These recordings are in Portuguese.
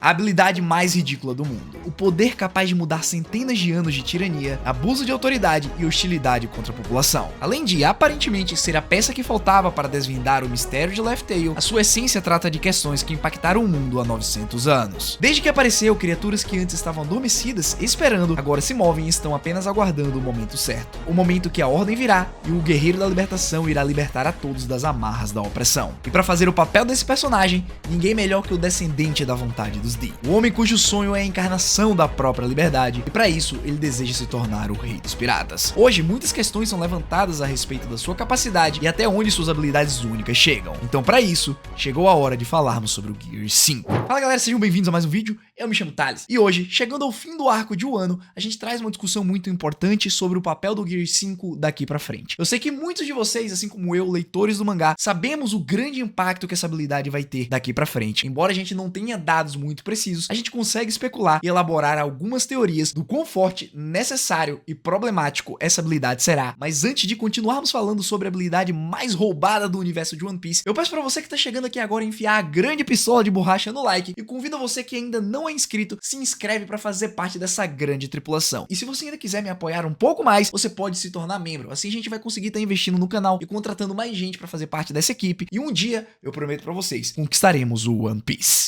A habilidade mais ridícula do mundo. O poder capaz de mudar centenas de anos de tirania, abuso de autoridade e hostilidade contra a população. Além de, aparentemente, ser a peça que faltava para desvendar o mistério de Laugh Tale, a sua essência trata de questões que impactaram o mundo há 900 anos. Desde que apareceu, criaturas que antes estavam adormecidas, esperando, agora se movem e estão apenas aguardando o momento certo. O momento que a ordem virá e o guerreiro da libertação irá libertar a todos das amarras da opressão. E para fazer o papel desse personagem, ninguém melhor que o descendente da vontade dos D. O homem cujo sonho é a encarnação da própria liberdade, e para isso ele deseja se tornar o rei dos piratas. Hoje, muitas questões são levantadas a respeito da sua capacidade e até onde suas habilidades únicas chegam. Então, para isso, chegou a hora de falarmos sobre o Gear 5. Fala galera, sejam bem-vindos a mais um vídeo. Eu me chamo Thales, e hoje, chegando ao fim do arco de Wano, a gente traz uma discussão muito importante sobre o papel do Gear 5 daqui pra frente. Eu sei que muitos de vocês, assim como eu, leitores do mangá, sabemos o grande impacto que essa habilidade vai ter daqui pra frente. Embora a gente não tenha dados muito precisos, a gente consegue especular e elaborar algumas teorias do quão forte, necessário e problemático essa habilidade será. Mas antes de continuarmos falando sobre a habilidade mais roubada do universo de One Piece, eu peço pra você que tá chegando aqui agora enfiar a grande pistola de borracha no like e convido você que ainda não é inscrito, se inscreve pra fazer parte dessa grande tripulação. E se você ainda quiser me apoiar um pouco mais, você pode se tornar membro. Assim a gente vai conseguir estar investindo no canal e contratando mais gente pra fazer parte dessa equipe. E um dia, eu prometo pra vocês, conquistaremos o One Piece.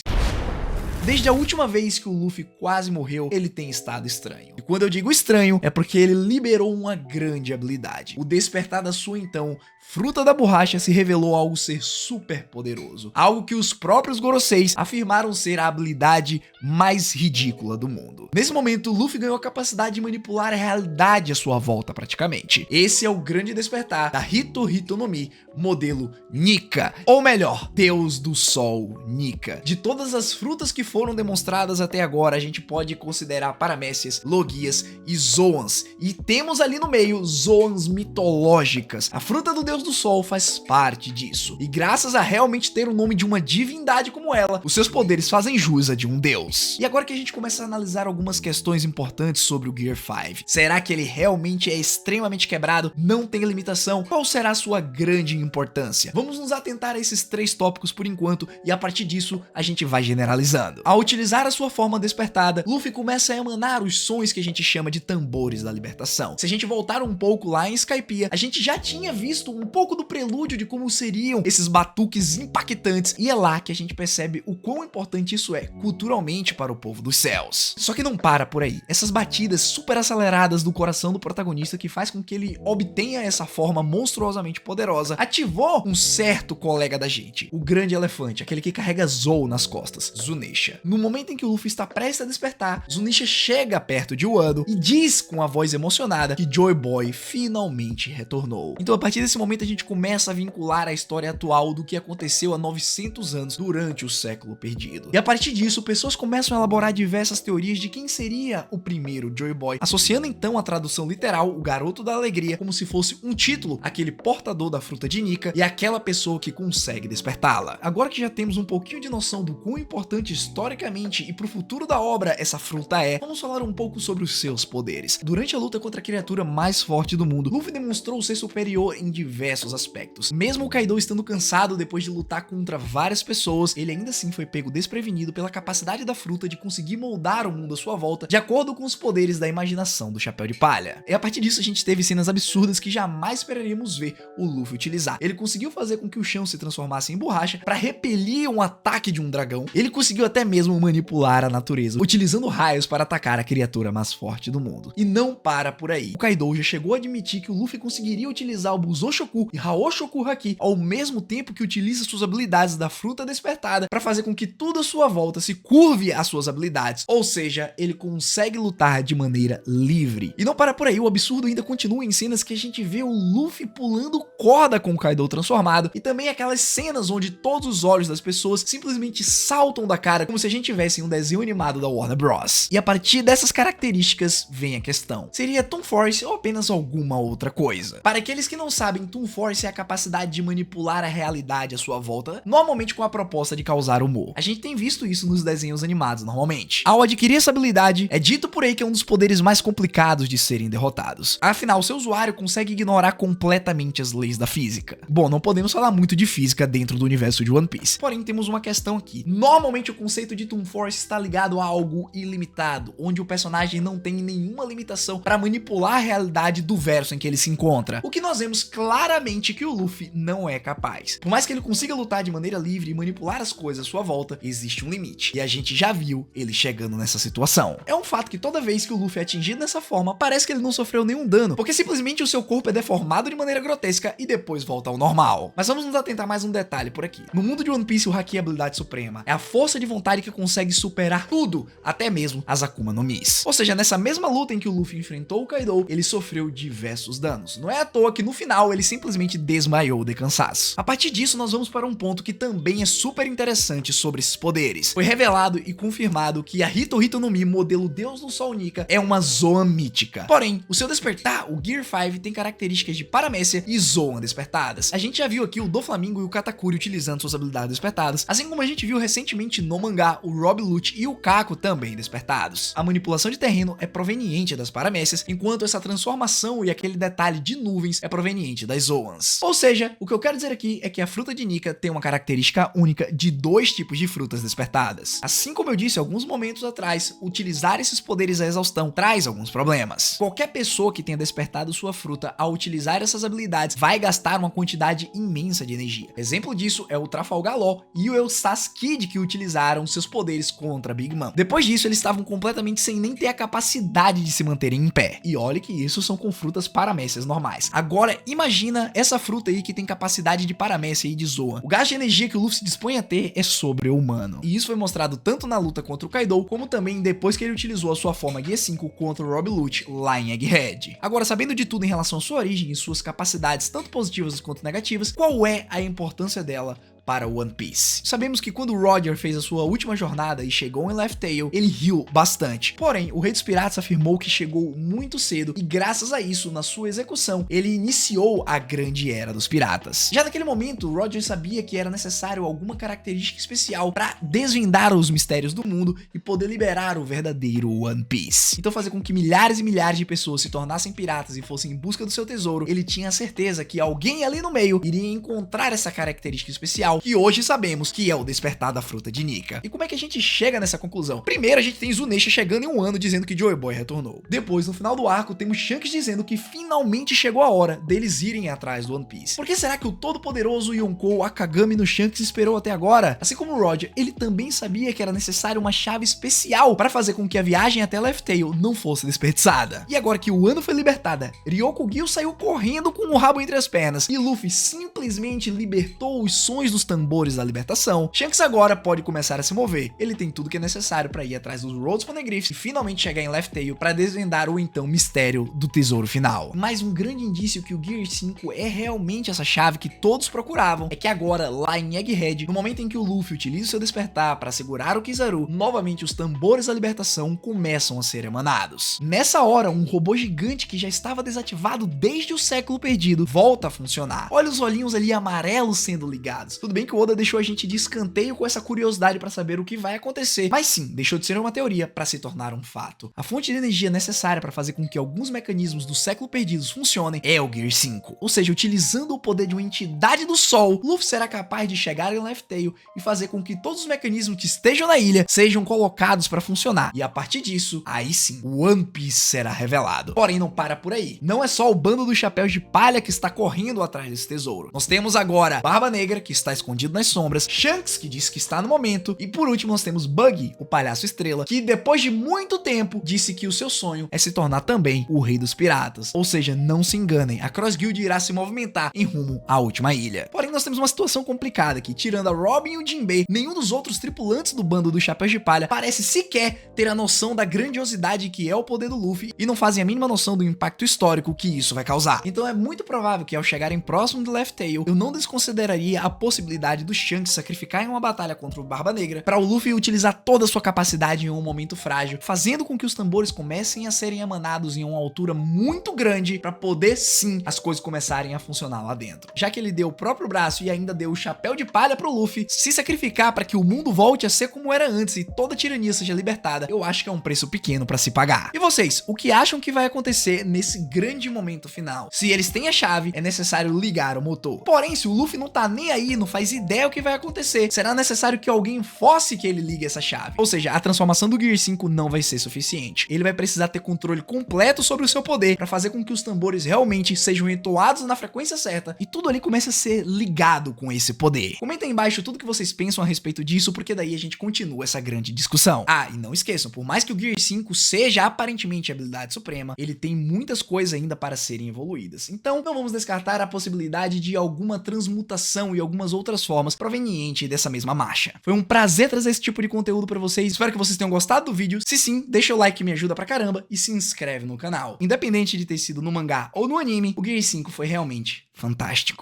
Desde a última vez que o Luffy quase morreu, ele tem estado estranho. E quando eu digo estranho, é porque ele liberou uma grande habilidade. O despertar da sua, então, fruta da borracha se revelou algo ser super poderoso. Algo que os próprios Goroseis afirmaram ser a habilidade mais ridícula do mundo. Nesse momento, Luffy ganhou a capacidade de manipular a realidade à sua volta, praticamente. Esse é o grande despertar da Hito Hito no Mi, modelo Nika. Ou melhor, Deus do Sol Nika. De todas as frutas que foram demonstradas até agora, a gente pode considerar Paramécias, Logias e Zoans. E temos ali no meio Zoans mitológicas. A fruta do Deus do Sol faz parte disso. E graças a realmente ter o nome de uma divindade como ela, os seus poderes fazem jus a de um deus. E agora que a gente começa a analisar algumas questões importantes sobre o Gear 5. Será que ele realmente é extremamente quebrado? Não tem limitação? Qual será a sua grande importância? Vamos nos atentar a esses três tópicos por enquanto e a partir disso a gente vai generalizando. Ao utilizar a sua forma despertada, Luffy começa a emanar os sons que a gente chama de tambores da libertação. Se a gente voltar um pouco lá em Skypiea, a gente já tinha visto um pouco do prelúdio de como seriam esses batuques impactantes, e é lá que a gente percebe o quão importante isso é culturalmente para o povo dos céus. Só que não para por aí. Essas batidas super aceleradas do coração do protagonista que faz com que ele obtenha essa forma monstruosamente poderosa, ativou um certo colega da gente, o grande elefante, aquele que carrega Zou nas costas, Zunisha. No momento em que o Luffy está prestes a despertar, Zunisha chega perto de Wano e diz com a voz emocionada que Joy Boy finalmente retornou. Então a partir desse momento a gente começa a vincular a história atual do que aconteceu há 900 anos durante o século perdido. E a partir disso, pessoas começam a elaborar diversas teorias de quem seria o primeiro Joy Boy, associando então a tradução literal, o garoto da alegria, como se fosse um título, aquele portador da fruta de Nika e aquela pessoa que consegue despertá-la. Agora que já temos um pouquinho de noção do quão importante historicamente e pro futuro da obra essa fruta é, vamos falar um pouco sobre os seus poderes. Durante a luta contra a criatura mais forte do mundo, Luffy demonstrou ser superior em diversos aspectos. Mesmo o Kaido estando cansado depois de lutar contra várias pessoas, ele ainda assim foi pego desprevenido pela capacidade da fruta de conseguir moldar o mundo à sua volta de acordo com os poderes da imaginação do Chapéu de Palha. E a partir disso a gente teve cenas absurdas que jamais esperaríamos ver o Luffy utilizar. Ele conseguiu fazer com que o chão se transformasse em borracha para repelir um ataque de um dragão. Ele conseguiu até mesmo manipular a natureza, utilizando raios para atacar a criatura mais forte do mundo. E não para por aí. O Kaido já chegou a admitir que o Luffy conseguiria utilizar o Busoshoku e Haoshoku Haki ao mesmo tempo que utiliza suas habilidades da fruta despertada para fazer com que tudo à sua volta se curve às suas habilidades. Ou seja, ele consegue lutar de maneira livre. E não para por aí, o absurdo ainda continua em cenas que a gente vê o Luffy pulando corda com o Kaido transformado e também aquelas cenas onde todos os olhos das pessoas simplesmente saltam da cara como se a gente tivesse um desenho animado da Warner Bros. E a partir dessas características vem a questão: seria Toon Force ou apenas alguma outra coisa? Para aqueles que não sabem, Toon Force é a capacidade de manipular a realidade à sua volta, normalmente com a proposta de causar humor. A gente tem visto isso nos desenhos animados normalmente. Ao adquirir essa habilidade, é dito por aí que é um dos poderes mais complicados de serem derrotados. Afinal, seu usuário consegue ignorar completamente as leis da física. Bom, não podemos falar muito de física dentro do universo de One Piece, porém temos uma questão aqui. Normalmente o conceito conceito de Toon Force está ligado a algo ilimitado, onde o personagem não tem nenhuma limitação para manipular a realidade do verso em que ele se encontra, o que nós vemos claramente que o Luffy não é capaz. Por mais que ele consiga lutar de maneira livre e manipular as coisas à sua volta, existe um limite, e a gente já viu ele chegando nessa situação. É um fato que toda vez que o Luffy é atingido dessa forma, parece que ele não sofreu nenhum dano, porque simplesmente o seu corpo é deformado de maneira grotesca e depois volta ao normal. Mas vamos nos atentar mais um detalhe por aqui. No mundo de One Piece, o Haki é a habilidade suprema. É a força de vontade que consegue superar tudo, até mesmo as Akuma no Mis. Ou seja, nessa mesma luta em que o Luffy enfrentou o Kaido, ele sofreu diversos danos. Não é à toa que no final ele simplesmente desmaiou de cansaço. A partir disso, nós vamos para um ponto que também é super interessante sobre esses poderes. Foi revelado e confirmado que a Hito Hito no Mi, modelo Deus do Sol Nika, é uma Zoan mítica. Porém, o seu despertar, o Gear 5, tem características de Paramécia e Zoan despertadas. A gente já viu aqui o Doflamingo e o Katakuri utilizando suas habilidades despertadas, assim como a gente viu recentemente no mangá o Rob Lute e o Kako também despertados. A manipulação de terreno é proveniente das Paramécias, enquanto essa transformação e aquele detalhe de nuvens é proveniente das Zoans. Ou seja, o que eu quero dizer aqui é que a fruta de Nika tem uma característica única de dois tipos de frutas despertadas. Assim como eu disse alguns momentos atrás, utilizar esses poderes à exaustão traz alguns problemas. Qualquer pessoa que tenha despertado sua fruta ao utilizar essas habilidades vai gastar uma quantidade imensa de energia. Exemplo disso é o Trafalgar Law e o Eustas Kid, que utilizaram seus poderes contra Big Mom. Depois disso, eles estavam completamente sem nem ter a capacidade de se manterem em pé. E olha que isso são com frutas paramécias normais. Agora, imagina essa fruta aí que tem capacidade de paramécia e de Zoan. O gasto de energia que o Luffy se dispõe a ter é sobre-humano. E isso foi mostrado tanto na luta contra o Kaido, como também depois que ele utilizou a sua forma Gear 5 contra o Rob Lute lá em Egghead. Agora, sabendo de tudo em relação à sua origem e suas capacidades, tanto positivas quanto negativas, qual é a importância dela para One Piece? Sabemos que quando o Roger fez a sua última jornada e chegou em Laugh Tale, ele riu bastante. Porém, o Rei dos Piratas afirmou que chegou muito cedo e graças a isso, na sua execução, ele iniciou a grande era dos piratas. Já naquele momento, o Roger sabia que era necessário alguma característica especial para desvendar os mistérios do mundo e poder liberar o verdadeiro One Piece. Então, fazer com que milhares e milhares de pessoas se tornassem piratas e fossem em busca do seu tesouro, ele tinha a certeza que alguém ali no meio iria encontrar essa característica especial, que hoje sabemos que é o despertar da fruta de Nika. E como é que a gente chega nessa conclusão? Primeiro, a gente tem Zunisha chegando em um ano dizendo que Joy Boy retornou. Depois, no final do arco, temos Shanks dizendo que finalmente chegou a hora deles irem atrás do One Piece. Por que será que o todo-poderoso Yonkou Akagami no Shanks esperou até agora? Assim como o Roger, ele também sabia que era necessário uma chave especial para fazer com que a viagem até Laugh Tale não fosse desperdiçada. E agora que o ano foi libertada, Ryokugyu saiu correndo com o rabo entre as pernas e Luffy simplesmente libertou os sons dos tambores da libertação. Shanks agora pode começar a se mover. Ele tem tudo que é necessário para ir atrás dos Rhodes Poneglyphs e finalmente chegar em Laugh Tale para desvendar o então mistério do tesouro final. Mas um grande indício que o Gear 5 é realmente essa chave que todos procuravam é que agora, lá em Egghead, no momento em que o Luffy utiliza o seu despertar para segurar o Kizaru, novamente os tambores da libertação começam a ser emanados. Nessa hora, um robô gigante que já estava desativado desde o século perdido volta a funcionar. Olha os olhinhos ali amarelos sendo ligados. Tudo bem que o Oda deixou a gente de escanteio com essa curiosidade para saber o que vai acontecer, mas sim, deixou de ser uma teoria para se tornar um fato. A fonte de energia necessária para fazer com que alguns mecanismos do século perdidos funcionem é o Gear 5. Ou seja, utilizando o poder de uma entidade do sol, Luffy será capaz de chegar em Laugh Tale e fazer com que todos os mecanismos que estejam na ilha sejam colocados para funcionar. E a partir disso, aí sim, o One Piece será revelado. Porém, não para por aí. Não é só o bando dos chapéus de palha que está correndo atrás desse tesouro. Nós temos agora Barba Negra, que está escondido nas sombras, Shanks, que diz que está no momento, e por último nós temos Buggy, o palhaço estrela, que depois de muito tempo disse que o seu sonho é se tornar também o rei dos piratas. Ou seja, não se enganem, a Cross Guild irá se movimentar em rumo à última ilha. Porém, nós temos uma situação complicada aqui, tirando a Robin e o Jinbei, nenhum dos outros tripulantes do bando dos chapéus de palha parece sequer ter a noção da grandiosidade que é o poder do Luffy e não fazem a mínima noção do impacto histórico que isso vai causar. Então é muito provável que ao chegarem próximo do Laugh Tale, eu não desconsideraria a possibilidade do Shanks sacrificar em uma batalha contra o Barba Negra para o Luffy utilizar toda a sua capacidade em um momento frágil, fazendo com que os tambores comecem a serem emanados em uma altura muito grande para poder sim as coisas começarem a funcionar lá dentro. Já que ele deu o próprio braço e ainda deu o chapéu de palha pro Luffy, se sacrificar para que o mundo volte a ser como era antes e toda a tirania seja libertada, eu acho que é um preço pequeno para se pagar. E vocês, o que acham que vai acontecer nesse grande momento final? Se eles têm a chave, é necessário ligar o motor. Porém, se o Luffy não tá nem aí, não faz mais ideia o que vai acontecer. Será necessário que alguém force que ele ligue essa chave. Ou seja, a transformação do Gear 5 não vai ser suficiente. Ele vai precisar ter controle completo sobre o seu poder para fazer com que os tambores realmente sejam entoados na frequência certa e tudo ali comece a ser ligado com esse poder. Comenta aí embaixo tudo que vocês pensam a respeito disso, porque daí a gente continua essa grande discussão. Ah, e não esqueçam, por mais que o Gear 5 seja aparentemente a habilidade suprema, ele tem muitas coisas ainda para serem evoluídas. Então, não vamos descartar a possibilidade de alguma transmutação e algumas outras formas proveniente dessa mesma marcha. Foi um prazer trazer esse tipo de conteúdo para vocês. Espero que vocês tenham gostado do vídeo. Se sim, deixa o like que me ajuda pra caramba e se inscreve no canal. Independente de ter sido no mangá ou no anime, o Gear 5 foi realmente fantástico.